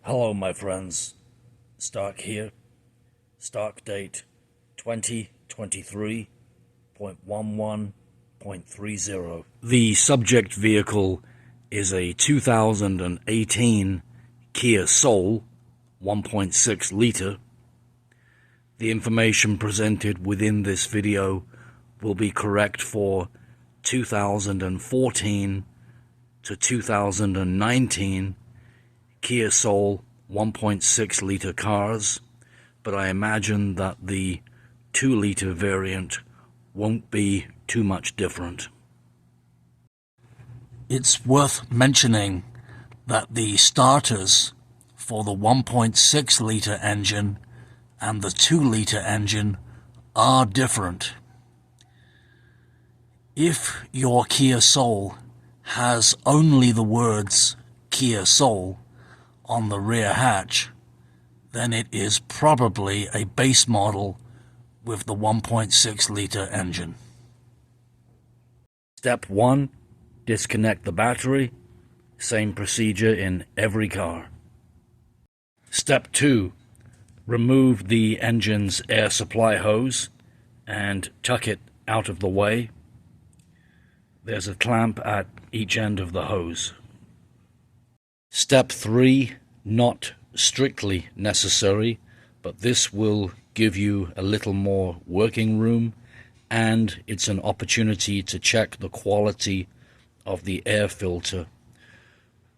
Hello my friends, Stark here, Stark date 2023.11.30. The subject vehicle is a 2018 Kia Soul 1.6 litre. The information presented within this video will be correct for 2014 to 2019 Kia Soul 1.6 litre cars, but I imagine that the 2 litre variant won't be too much different. It's worth mentioning that the starters for the 1.6 litre engine and the 2 litre engine are different. If your Kia Soul has only the words Kia Soul on the rear hatch, then it is probably a base model with the 1.6 litre engine. Step 1. Disconnect the battery. Same procedure in every car. Step 2. Remove the engine's air supply hose and tuck it out of the way. There's a clamp at each end of the hose. Step 3, not strictly necessary, but this will give you a little more working room, and it's an opportunity to check the quality of the air filter.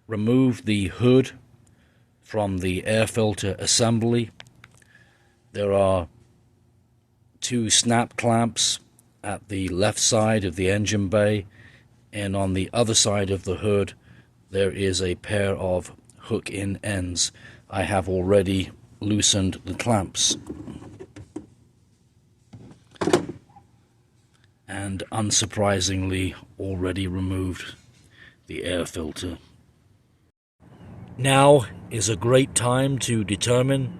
Remove the hood from the air filter assembly. There are 2 snap clamps at the left side of the engine bay, and on the other side of the hood there is a pair of hook-in ends. I have already loosened the clamps and unsurprisingly already removed the air filter. Now is a great time to determine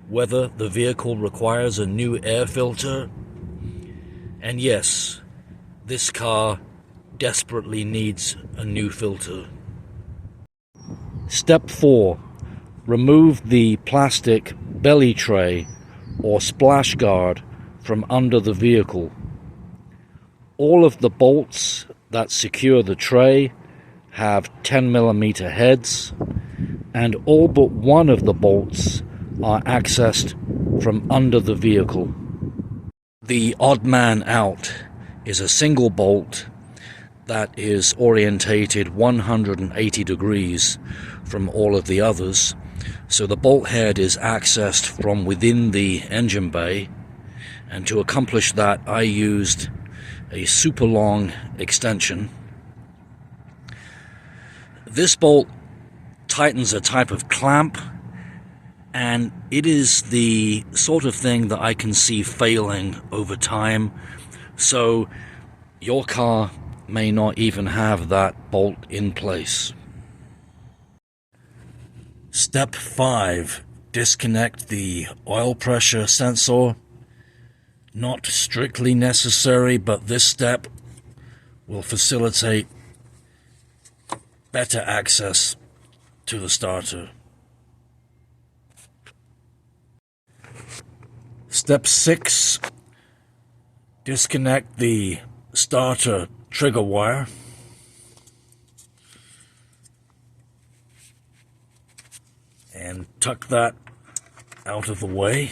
whether the vehicle requires a new air filter. And yes, this car desperately needs a new filter. Step 4. Remove the plastic belly tray or splash guard from under the vehicle. All of the bolts that secure the tray have 10mm heads, and all but one of the bolts are accessed from under the vehicle. The odd man out is a single bolt that is orientated 180 degrees from all of the others, so the bolt head is accessed from within the engine bay, and to accomplish that I used a super long extension. This bolt tightens a type of clamp, and it is the sort of thing that I can see failing over time, so your car may not even have that bolt in place. Step 5. Disconnect the oil pressure sensor. Not strictly necessary, but this step will facilitate better access to the starter. Step 6. Disconnect the starter trigger wire. And tuck that out of the way.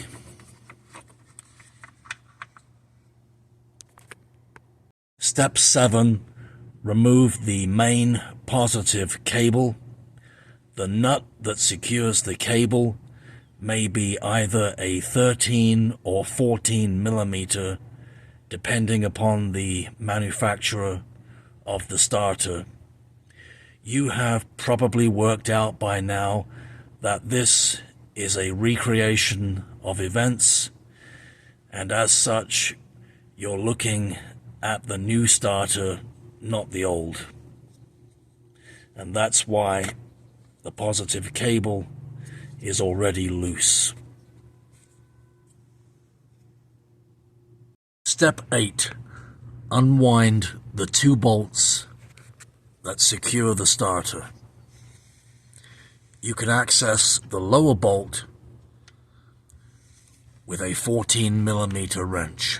Step 7. Remove the main positive cable. The nut that secures the cable may be either a 13 or 14mm, depending upon the manufacturer of the starter. You have probably worked out by now that this is a recreation of events, and as such you're looking at the new starter, not the old. And that's why the positive cable is already loose. Step 8. Unwind the 2 bolts that secure the starter. you can access the lower bolt with a 14mm wrench.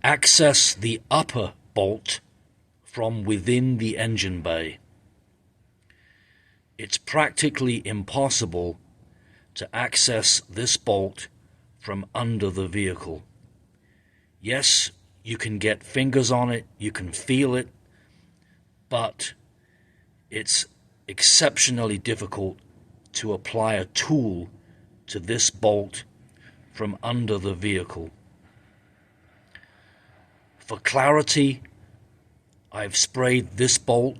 Access the upper bolt from within the engine bay. It's practically impossible to access this bolt from under the vehicle. Yes, you can get fingers on it, you can feel it, but it's exceptionally difficult to apply a tool to this bolt from under the vehicle. For clarity, I've sprayed this bolt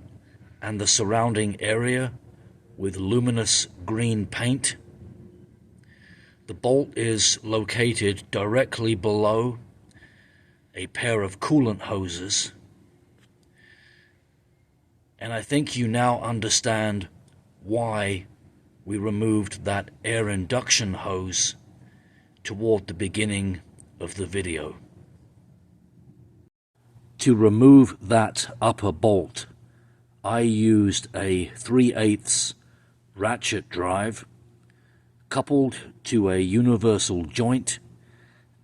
and the surrounding area with luminous green paint. The bolt is located directly below a pair of coolant hoses, and I think you now understand why we removed that air induction hose toward the beginning of the video. To remove that upper bolt, I used a 3/8 ratchet drive coupled to a universal joint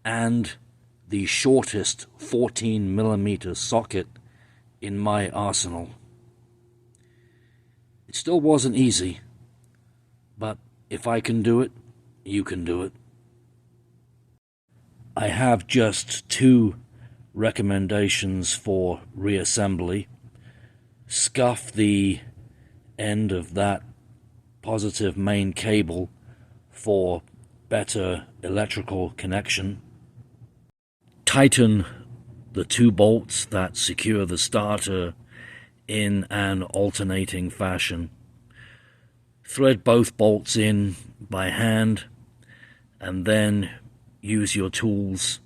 and the shortest 14mm socket in my arsenal. It still wasn't easy, but if I can do it, you can do it. I have just 2 recommendations for reassembly. Scuff the end of that positive main cable for better electrical connection. Tighten the 2 bolts that secure the starter in an alternating fashion. Thread both bolts in by hand and then use your tools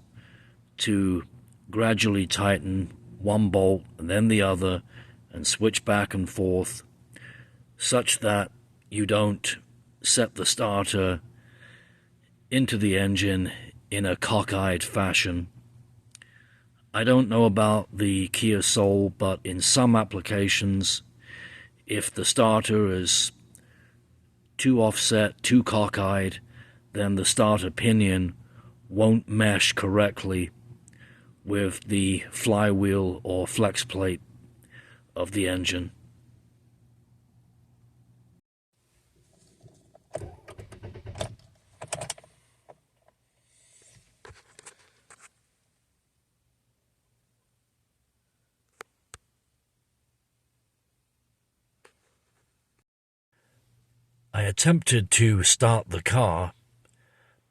to gradually tighten one bolt and then the other and switch back and forth such that you don't set the starter into the engine in a cockeyed fashion. I don't know about the Kia Soul, but in some applications, if the starter is too offset, too cockeyed, then the starter pinion won't mesh correctly with the flywheel or flex plate of the engine. I attempted to start the car,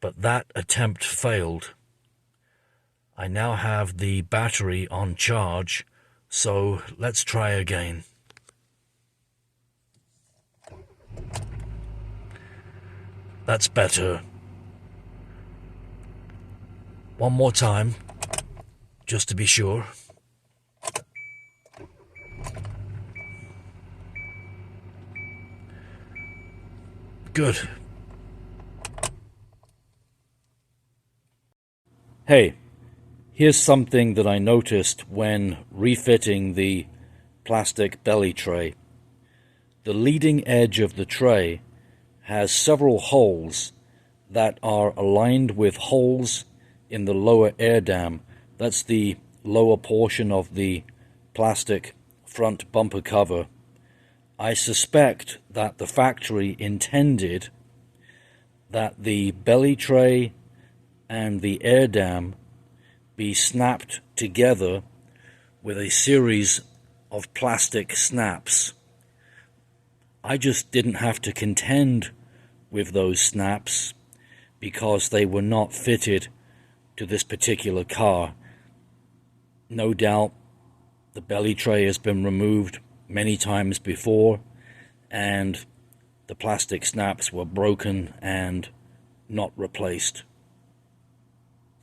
but that attempt failed. I now have the battery on charge, so let's try again. That's better. One more time, just to be sure. Good. Hey, here's something that I noticed when refitting the plastic belly tray. The leading edge of the tray has several holes that are aligned with holes in the lower air dam. That's the lower portion of the plastic front bumper cover. I suspect that the factory intended that the belly tray and the air dam be snapped together with a series of plastic snaps. I just didn't have to contend with those snaps because they were not fitted to this particular car. No doubt the belly tray has been removed many times before and the plastic snaps were broken and not replaced.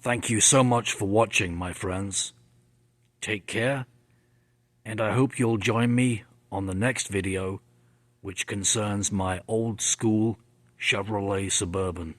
Thank you so much for watching, my friends. Take care, and I hope you'll join me on the next video, which concerns my old school Chevrolet Suburban.